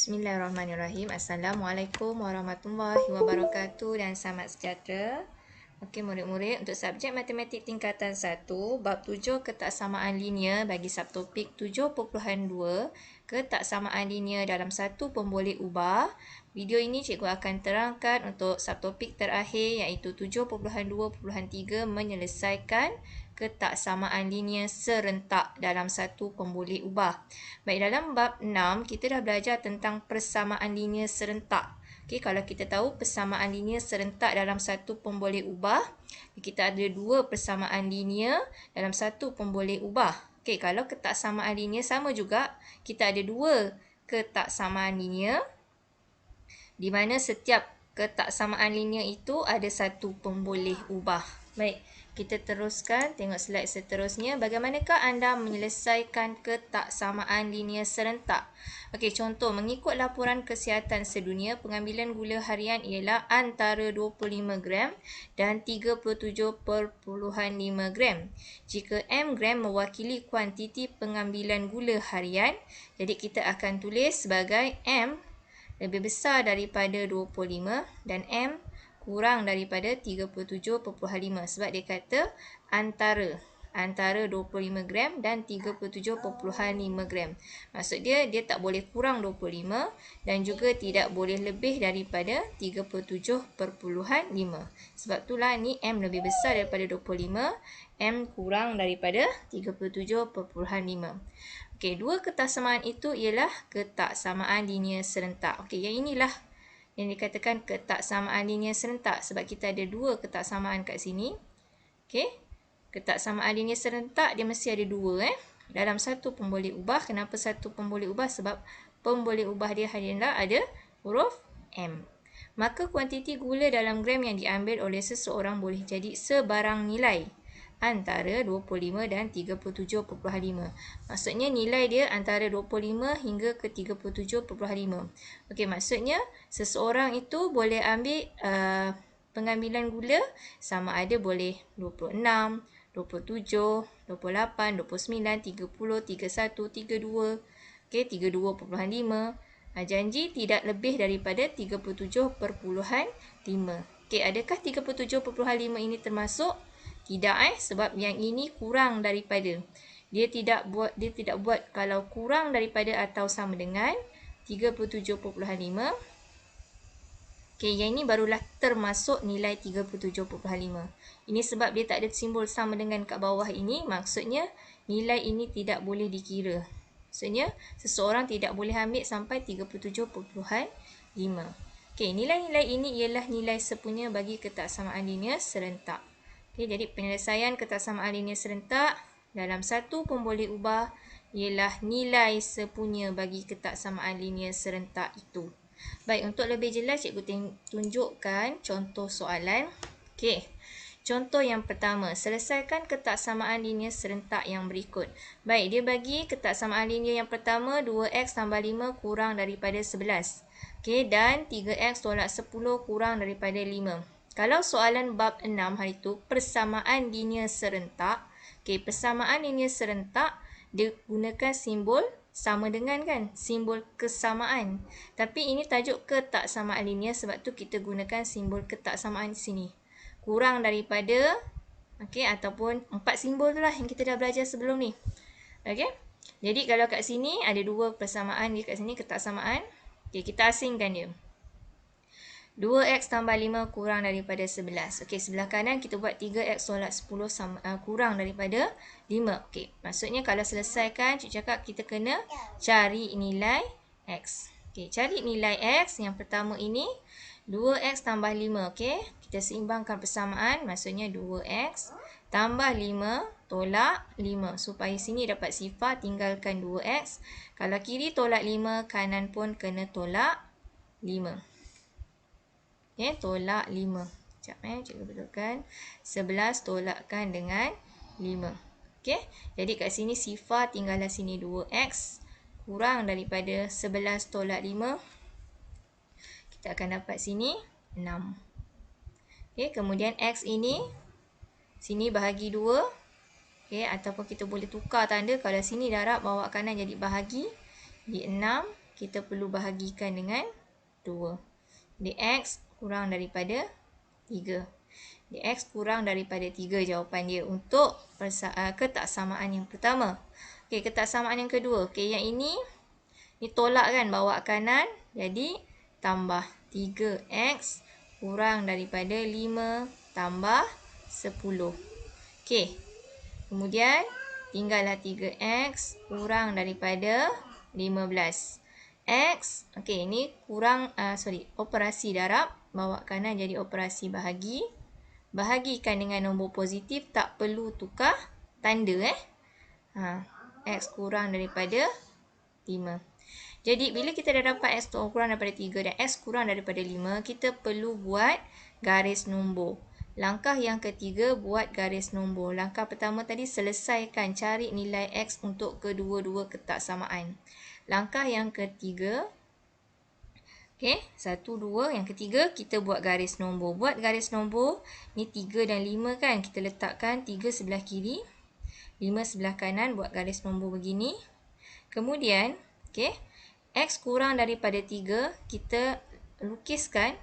Bismillahirrahmanirrahim. Assalamualaikum warahmatullahi wabarakatuh dan selamat sejahtera. Okey murid-murid, untuk subjek matematik tingkatan 1, bab 7 ketaksamaan linear bagi subtopik 7.2 ketaksamaan linear dalam satu pun boleh ubah. Video ini cikgu akan terangkan untuk subtopik terakhir iaitu 7.2.3 menyelesaikan ketaksamaan linear serentak dalam satu pun boleh ubah. Baik, dalam bab 6 kita dah belajar tentang persamaan linear serentak. Okey, kalau kita tahu persamaan linear serentak dalam satu pun boleh ubah, kita ada dua persamaan linear dalam satu pun boleh ubah. Okey, kalau ketaksamaan linear sama juga, kita ada dua ketaksamaan linear di mana setiap ketaksamaan linear itu ada satu pun boleh ubah. Baik, kita teruskan tengok slide seterusnya. Bagaimanakah anda menyelesaikan ketaksamaan linear serentak? Okey, contoh mengikut laporan kesihatan sedunia, pengambilan gula harian ialah antara 25 gram dan 37.5 gram. Jika M gram mewakili kuantiti pengambilan gula harian, jadi kita akan tulis sebagai M lebih besar daripada 25 dan M kurang daripada 37.5 sebab dia kata antara 25 gram dan 37.5 gram. Maksud dia tak boleh kurang 25 dan juga tidak boleh lebih daripada 37.5. Sebab itulah ni M lebih besar daripada 25, M kurang daripada 37.5. Okey, dua ketaksamaan itu ialah ketaksamaan linear serentak. Okey, yang inilah yang dikatakan ketaksamaan linear serentak sebab kita ada dua ketaksamaan kat sini. Okey, ketaksamaan linear serentak dia mesti ada dua. Dalam satu pun boleh ubah. Kenapa satu pun boleh ubah? Sebab pun boleh ubah dia hanyalah ada huruf M. Maka kuantiti gula dalam gram yang diambil oleh seseorang boleh jadi sebarang nilai antara 25 dan 37.5. Maksudnya nilai dia antara 25 hingga ke 37.5. Okey, maksudnya seseorang itu boleh ambil pengambilan gula sama ada boleh 26, 27, 28, 29, 30, 31, 32, okey 32.5. Janji tidak lebih daripada 37.5. Okey, adakah 37.5 ini termasuk? Tidak sebab yang ini kurang daripada. Dia tidak buat kalau kurang daripada atau sama dengan 37.5. Okey, yang ini barulah termasuk nilai 37.5. Ini sebab dia tak ada simbol sama dengan kat bawah ini, maksudnya nilai ini tidak boleh dikira. Maksudnya seseorang tidak boleh ambil sampai 37.5. Okey, nilai-nilai ini ialah nilai sepunya bagi ketaksamaan linear serentak. Okay, jadi penyelesaian ketaksamaan linear serentak dalam satu pun boleh ubah ialah nilai sepunya bagi ketaksamaan linear serentak itu. Baik, untuk lebih jelas cikgu tunjukkan contoh soalan. Okey, contoh yang pertama, selesaikan ketaksamaan linear serentak yang berikut. Baik, dia bagi ketaksamaan linear yang pertama 2x tambah 5 kurang daripada 11. Okey, dan 3x tolak 10 kurang daripada 5. Kalau soalan bab 6 hari itu, persamaan linear serentak. Okey, persamaan linear serentak, dia gunakan simbol sama dengan kan? Simbol kesamaan. Tapi ini tajuk ketaksamaan linear sebab tu kita gunakan simbol ketaksamaan di sini. Kurang daripada, okey, ataupun 4 simbol tu lah yang kita dah belajar sebelum ni. Okey, jadi kalau kat sini ada dua persamaan, dia kat sini ketaksamaan. Okey, kita asingkan dia. 2x tambah 5 kurang daripada 11. Okey, sebelah kanan kita buat 3x tolak 10 kurang daripada 5. Okey, maksudnya kalau selesaikan, cikgu cakap kita kena cari nilai x. Okey, cari nilai x yang pertama ini 2x tambah 5. Okey, kita seimbangkan persamaan, maksudnya 2x tambah 5 tolak 5. Supaya sini dapat sifar, tinggalkan 2x. Kalau kiri tolak 5, kanan pun kena tolak 5. Okey, tolak 5. Sekejap cikgu betulkan. 11 tolakkan dengan 5. Okey, jadi kat sini sifar tinggallah sini 2x kurang daripada 11 tolak 5. Kita akan dapat sini 6. Okey, kemudian x ini sini bahagi 2. Okey, ataupun kita boleh tukar tanda. Kalau sini darab bawa kanan jadi bahagi. Jadi 6. kita perlu bahagikan dengan 2. Jadi X kurang daripada 3. Jadi X kurang daripada 3 jawapan dia untuk ketaksamaan yang pertama. Okey, ketaksamaan yang kedua. Okey, yang ini tolak kan, bawa kanan. Jadi tambah 3X kurang daripada 5 tambah 10. Okey. Kemudian tinggallah 3X kurang daripada 15. X, okey, ini kurang, operasi darab. Bawa kanan jadi operasi bahagi. Bahagikan dengan nombor positif, tak perlu tukar tanda. X kurang daripada 5. Jadi, bila kita dah dapat X kurang daripada 3 dan X kurang daripada 5, kita perlu buat garis nombor. Langkah yang ketiga, buat garis nombor. Langkah pertama tadi, selesaikan cari nilai X untuk kedua-dua ketaksamaan. Langkah yang ketiga, okey, 1, 2. Yang ketiga, kita buat garis nombor. Buat garis nombor, ni 3 dan 5 kan. Kita letakkan 3 sebelah kiri, 5 sebelah kanan, buat garis nombor begini. Kemudian, okey, X kurang daripada 3, kita lukiskan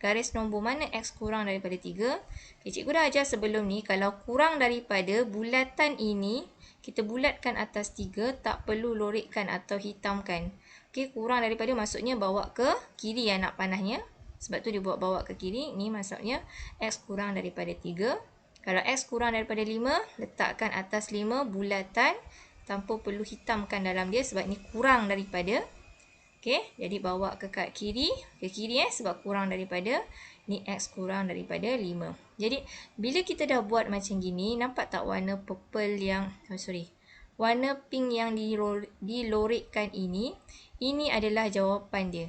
garis nombor mana X kurang daripada 3. Okay, cikgu dah ajar sebelum ni, kalau kurang daripada bulatan ini, kita bulatkan atas 3, tak perlu lorikkan atau hitamkan. Okay, kurang daripada maksudnya bawa ke kiri anak panahnya. Sebab tu dia bawa ke kiri. Ni maksudnya X kurang daripada 3. Kalau X kurang daripada 5, letakkan atas 5 bulatan tanpa perlu hitamkan dalam dia sebab ni kurang daripada. Okey, jadi bawa ke kiri sebab kurang daripada, ni X kurang daripada 5. Jadi, bila kita dah buat macam gini, nampak tak warna purple yang, warna pink yang dilorikkan ini adalah jawapan dia.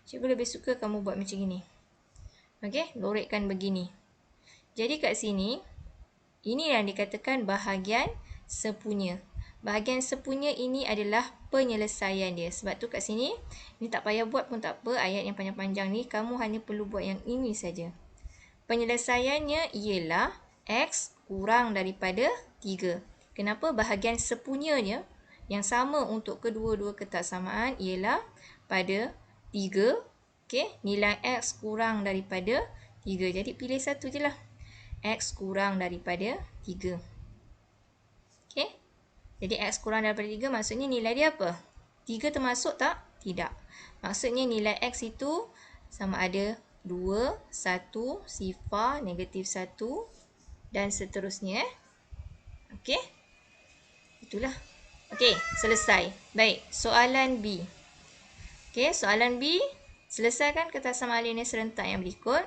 Cikgu lebih suka kamu buat macam gini. Okey, lorikkan begini. Jadi kat sini, ini yang dikatakan bahagian sepunya. Bahagian sepunya ini adalah penyelesaian dia. Sebab tu kat sini, ni tak payah buat pun tak apa. Ayat yang panjang-panjang ni, kamu hanya perlu buat yang ini saja. Penyelesaiannya ialah X kurang daripada 3. Kenapa? Bahagian sepunyanya yang sama untuk kedua-dua ketaksamaan ialah pada 3. Okay? Nilai X kurang daripada 3. Jadi pilih satu je lah. X kurang daripada 3. Okay? Jadi X kurang daripada 3 maksudnya nilai dia apa? 3 termasuk tak? Tidak. Maksudnya nilai X itu sama ada 2, 1, sifar, negatif 1 dan seterusnya. Okey? Itulah. Okey, selesai. Baik, soalan B. Okey, soalan B. Selesaikan ketaksamaan linear serentak yang berikut.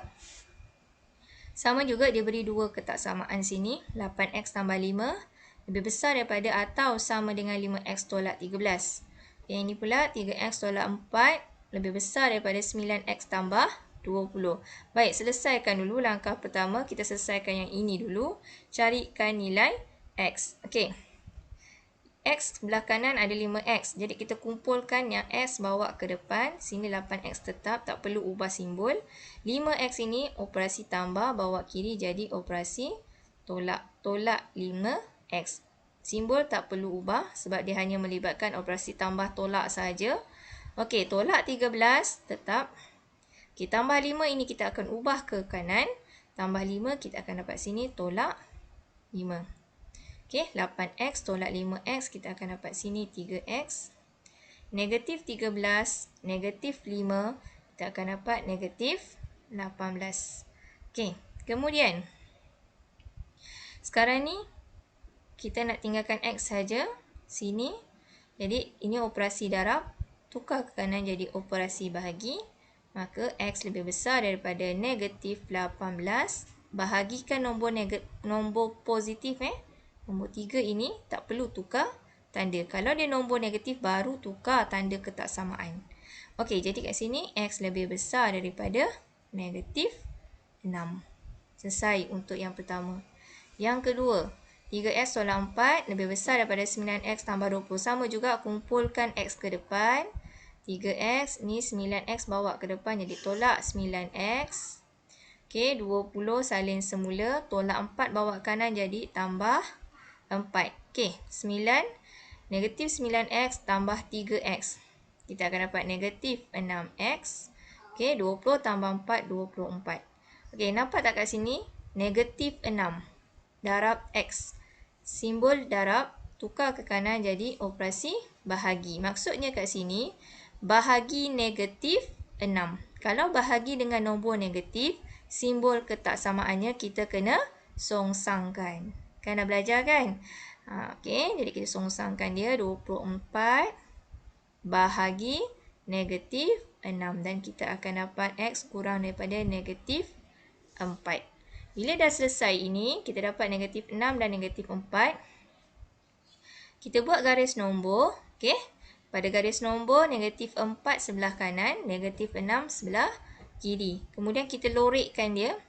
Sama juga dia beri dua ketaksamaan sini. 8X tambah 5. Lebih besar daripada atau sama dengan 5X tolak 13. Yang ini pula 3X tolak 4 lebih besar daripada 9X tambah 20. Baik, selesaikan dulu langkah pertama. Kita selesaikan yang ini dulu. Carikan nilai X. Okey. X sebelah kanan ada 5X. Jadi kita kumpulkan yang X bawa ke depan. Sini 8X tetap. Tak perlu ubah simbol. 5X ini operasi tambah. Bawa kiri jadi operasi tolak. Tolak 5X. Simbol tak perlu ubah sebab dia hanya melibatkan operasi tambah tolak saja. Okey, tolak 13 tetap. Okey, tambah 5 ini kita akan ubah ke kanan. Tambah 5 kita akan dapat sini tolak 5. Okey, 8X tolak 5X kita akan dapat sini 3X. Negatif 13, negatif 5 kita akan dapat negatif 18. Okey, kemudian sekarang ni kita nak tinggalkan X saja sini. Jadi ini operasi darab. Tukar ke kanan jadi operasi bahagi. Maka X lebih besar daripada negatif 18. Bahagikan nombor positif. Nombor 3 ini tak perlu tukar tanda. Kalau dia nombor negatif baru tukar tanda ketaksamaan. Okey, jadi kat sini X lebih besar daripada negatif 6. Selesai untuk yang pertama. Yang kedua, 3X tolak 4 lebih besar daripada 9X tambah 20. Sama juga kumpulkan X ke depan. 3X ni 9X bawa ke depan jadi tolak 9X. Okey, 20 salin semula. Tolak 4 bawa kanan jadi tambah 4. Okey, 9 negatif 9X tambah 3X. Kita akan dapat negatif 6x. Okey, 20 tambah 4, 24. Okey, nampak tak kat sini? Negatif 6 darab x. Simbol darab tukar ke kanan jadi operasi bahagi. Maksudnya kat sini, bahagi negatif 6. Kalau bahagi dengan nombor negatif, simbol ketaksamaannya kita kena songsangkan. Kan dah belajar kan? Okey, jadi kita songsangkan dia 24 bahagi negatif 6. Dan kita akan dapat x kurang daripada negatif 4. Bila dah selesai ini, kita dapat negatif 6 dan negatif 4. Kita buat garis nombor. Okey. Pada garis nombor, negatif 4 sebelah kanan, negatif 6 sebelah kiri. Kemudian kita lorekkan dia.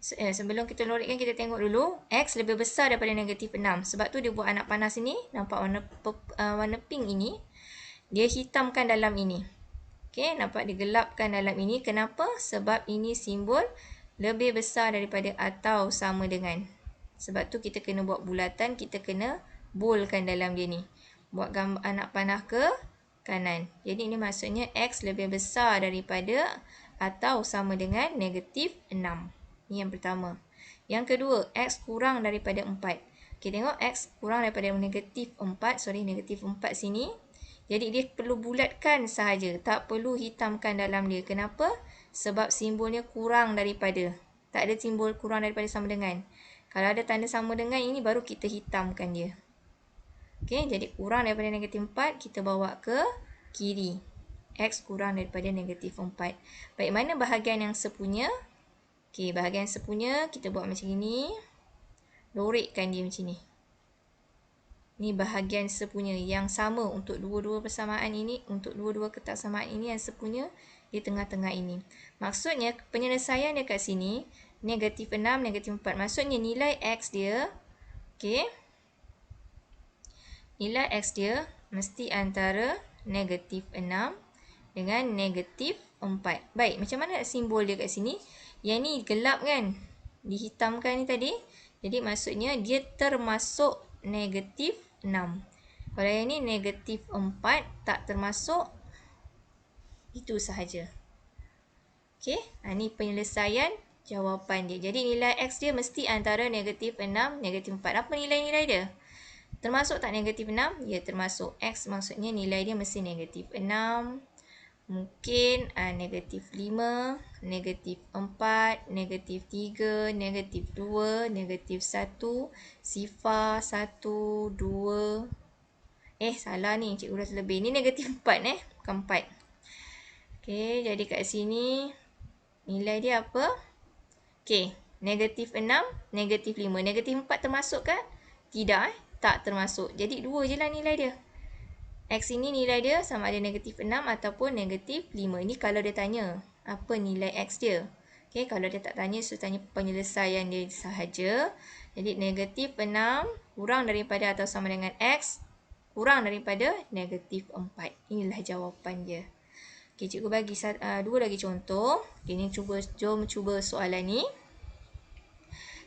Sebelum kita lorekkan, kita tengok dulu. X lebih besar daripada negatif 6. Sebab tu dia buat anak panas ini. Nampak warna pink ini. Dia hitamkan dalam ini. Okey, nampak digelapkan dalam ini. Kenapa? Sebab ini simbol lebih besar daripada atau sama dengan. Sebab tu kita kena buat bulatan, kita kena boldkan dalam dia ni. Buat gambar anak panah ke kanan. Jadi ini maksudnya x lebih besar daripada atau sama dengan negatif 6. Ini yang pertama. Yang kedua, x kurang daripada 4. Kita tengok x kurang daripada negatif 4. Negatif 4 sini. Jadi dia perlu bulatkan sahaja. Tak perlu hitamkan dalam dia. Kenapa? Sebab simbolnya kurang daripada. Tak ada simbol kurang daripada sama dengan. Kalau ada tanda sama dengan, ini baru kita hitamkan dia. Okey, jadi kurang daripada negatif 4, kita bawa ke kiri. X kurang daripada negatif 4. Baik, mana bahagian yang sepunya? Okey, bahagian sepunya kita buat macam ini. Lorekkan dia macam ni. Ini bahagian sepunya yang sama untuk dua-dua persamaan ini, untuk dua-dua ketaksamaan ini yang sepunya di tengah-tengah ini. Maksudnya penyelesaian dekat sini negatif 6, negatif 4. Maksudnya nilai x dia, okey. Nilai x dia mesti antara negatif 6 dengan negatif 4. Baik, macam mana simbol dia kat sini? Yang ni gelap kan? Dihitamkan ni tadi. Jadi maksudnya dia termasuk negatif 6. Kalau yang ni negatif 4 tak termasuk, itu sahaja. Okey, ini penyelesaian jawapan dia. Jadi nilai x dia mesti antara negatif 6, negatif 4. Apa nilai-nilai dia? Termasuk tak negatif 6? Ya, termasuk. X maksudnya nilai dia mesti negatif 6. Mungkin negatif 5, negatif 4, negatif 3, negatif 2, negatif 1, sifar 1, 2. Salah ni. Cikgu dah terlebih. Ni negatif 4 bukan 4. Okey, jadi kat sini nilai dia apa? Okey, negatif 6, negatif 5. Negatif 4 termasuk ke? Tidak tak termasuk. Jadi 2 je lah nilai dia. X ini nilai dia sama ada negatif 6 ataupun negatif 5. Ini kalau dia tanya apa nilai X dia. Okey, kalau dia tak tanya, so tanya penyelesaian dia sahaja. Jadi negatif 6 kurang daripada atau sama dengan X kurang daripada negatif 4. Inilah jawapan dia. Okey, cikgu bagi dua lagi contoh. Okey, ni jom cuba soalan ni.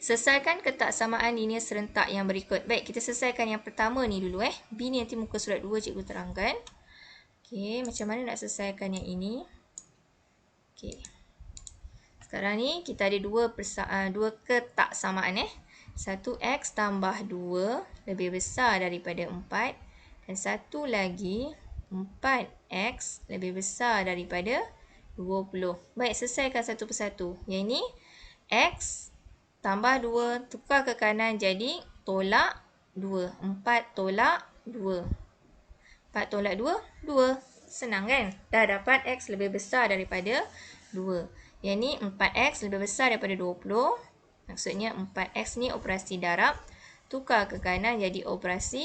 Selesaikan ketaksamaan linear serentak yang berikut. Baik, kita selesaikan yang pertama ni dulu. B ni nanti muka surat 2 cikgu terangkan. Okey, macam mana nak selesaikan yang ini? Okey. Sekarang ni kita ada dua ketaksamaan. 1x tambah 2 lebih besar daripada 4. Dan satu lagi 4x lebih besar daripada 20. Baik, selesaikan satu persatu. Yang ini x tambah 2, tukar ke kanan jadi tolak 2. 4 tolak 2. 4 tolak 2, 2. Senang kan? Dah dapat x lebih besar daripada 2. Yang ni 4x lebih besar daripada 20. Maksudnya 4x ni operasi darab. Tukar ke kanan jadi operasi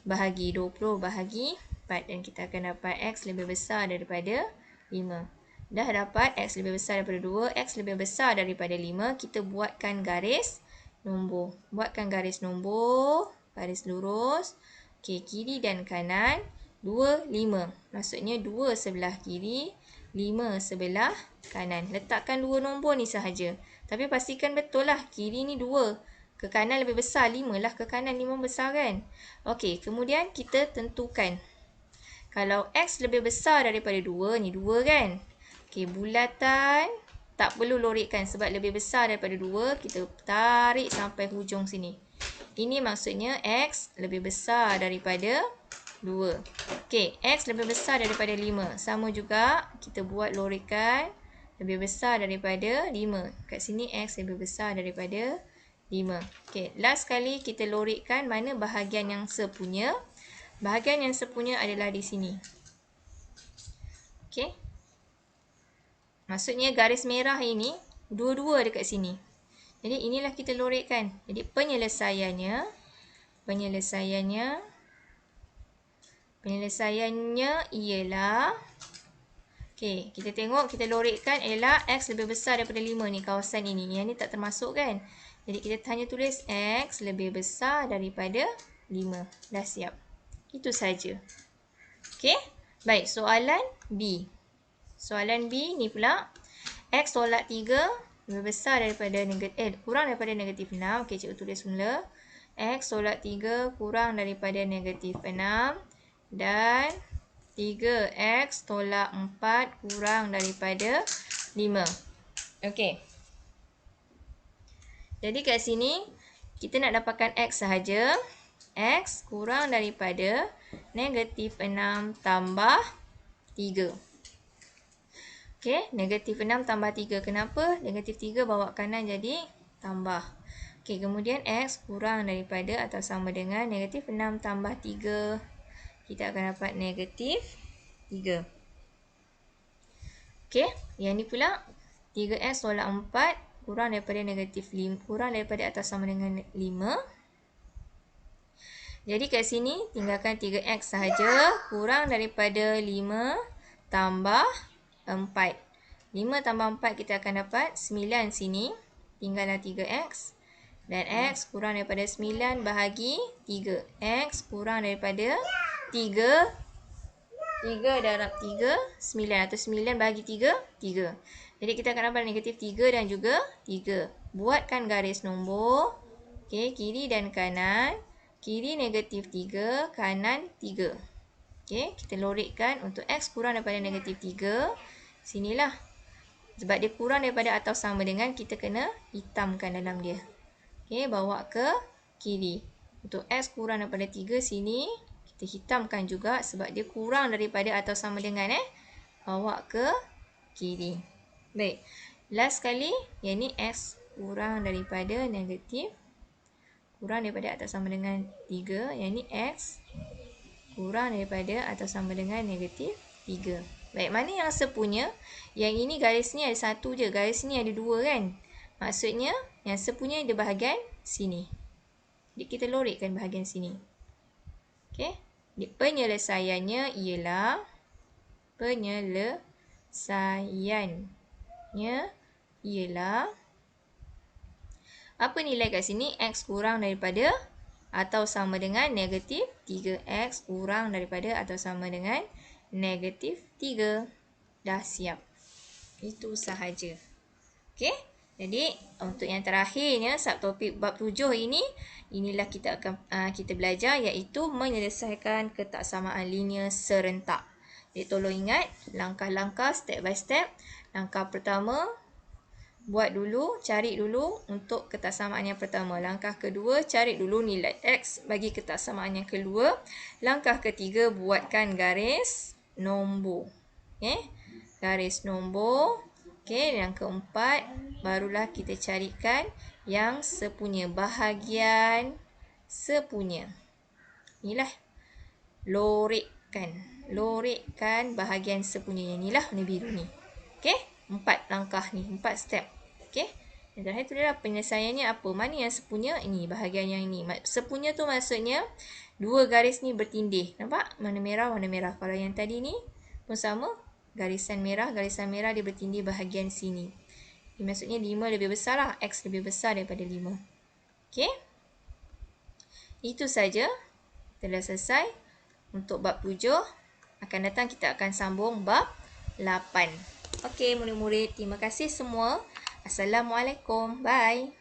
bahagi. 20 bahagi 4. Dan kita akan dapat x lebih besar daripada 5. Dah dapat x lebih besar daripada 2, x lebih besar daripada 5. Kita buatkan garis nombor. Buatkan garis nombor, garis lurus. Okey, kiri dan kanan. 2, 5. Maksudnya 2 sebelah kiri, 5 sebelah kanan. Letakkan 2 nombor ni sahaja. Tapi pastikan betul lah. Kiri ni 2. Ke kanan lebih besar. 5 lah ke kanan. 5 besar kan? Okey, kemudian kita tentukan. Kalau X lebih besar daripada 2, ni 2 kan? Okey, bulatan tak perlu lorikkan sebab lebih besar daripada 2, kita tarik sampai hujung sini. Ini maksudnya X lebih besar daripada 2. Okey, X lebih besar daripada 5. Sama juga, kita buat lorikan lebih besar daripada 5. Kat sini X lebih besar daripada 5. Okey, last kali kita lorikkan mana bahagian yang sepunya. Bahagian yang sepunya adalah di sini. Okey. Maksudnya garis merah ini dua-dua dekat sini. Jadi inilah kita lorikkan. Jadi penyelesaiannya ialah, okey, kita tengok kita lorikkan ialah X lebih besar daripada 5 ni, kawasan ini. Yang ni tak termasuk kan? Jadi kita hanya tulis X lebih besar daripada 5. Dah siap. Itu saja. Okey? Baik, soalan B. Soalan B ni pula, X tolak 3 lebih besar daripada kurang daripada negatif 6. Okey, cikgu tulis mula. X tolak 3 kurang daripada negatif 6 dan 3X tolak 4 kurang daripada 5. Okey. Jadi kat sini kita nak dapatkan X sahaja. X kurang daripada negatif 6 tambah 3. Okey, negatif 6 tambah 3. Kenapa? Negatif 3 bawa kanan jadi tambah. Okey, kemudian X kurang daripada atau sama dengan negatif 6 tambah 3. Kita akan dapat negatif 3. Okey, yang ni pula 3X tolak 4 kurang daripada negatif 5. Kurang daripada atau sama dengan 5. Jadi kat sini tinggalkan 3X sahaja. Kurang daripada 5 tambah 4. 5 tambah 4 kita akan dapat 9 sini. Tinggallah 3X. Dan X kurang daripada 9 bahagi 3. X kurang daripada 3. 3 darab 3, 9. Atau 9 bahagi 3, 3. Jadi kita akan dapat negatif 3 dan juga 3. Buatkan garis nombor. Okey, kiri dan kanan. Kiri negatif 3, kanan 3. Okey, kita lorikkan untuk X kurang daripada negatif 3. Sinilah. Sebab dia kurang daripada atau sama dengan, kita kena hitamkan dalam dia. Okey, bawa ke kiri. Untuk X kurang daripada 3 sini, kita hitamkan juga sebab dia kurang daripada atau sama dengan. Bawa ke kiri. Baik. Last kali, yang ni X kurang daripada negatif. Kurang daripada atau sama dengan 3. Yang ni X kurang daripada atau sama dengan negatif 3. Baik, mana yang sepunya? Yang ini garis ni ada satu je. Garis ni ada dua kan? Maksudnya yang sepunya di bahagian sini. Jadi kita lorikkan bahagian sini. Okey. Penyelesaiannya ialah apa nilai kat sini? X kurang daripada atau sama dengan negatif 3. X kurang daripada atau sama dengan negatif 3. Dah siap. Itu sahaja. Okey. Jadi, untuk yang terakhirnya, subtopik bab 7 ini, inilah kita akan belajar iaitu menyelesaikan ketaksamaan linear serentak. Jadi, tolong ingat langkah-langkah step by step. Langkah pertama, cari dulu untuk ketaksamaan yang pertama. Langkah kedua, cari dulu nilai X bagi ketaksamaan yang kedua. Langkah ketiga, buatkan garis nombor. Okay? Garis nombor. Okay, yang keempat, barulah kita carikan yang sepunya. Bahagian sepunya. Inilah. Lorikkan bahagian sepunya. Inilah warna biru ni. Okay? 4 langkah ni. 4 step. Okay? Yang terakhir tu adalah penyelesaiannya apa? Mana yang sepunya? Ini, bahagian yang ini. Sepunya tu maksudnya, dua garis ni bertindih. Nampak? Warna merah, warna merah. Kalau yang tadi ni pun sama. Garisan merah dia bertindih bahagian sini. Ini maksudnya 5 lebih besar lah. X lebih besar daripada 5. Okay? Itu saja. Kita dah selesai. Untuk bab 7. Akan datang kita akan sambung bab 8. Okey, murid-murid. Terima kasih semua. Assalamualaikum. Bye.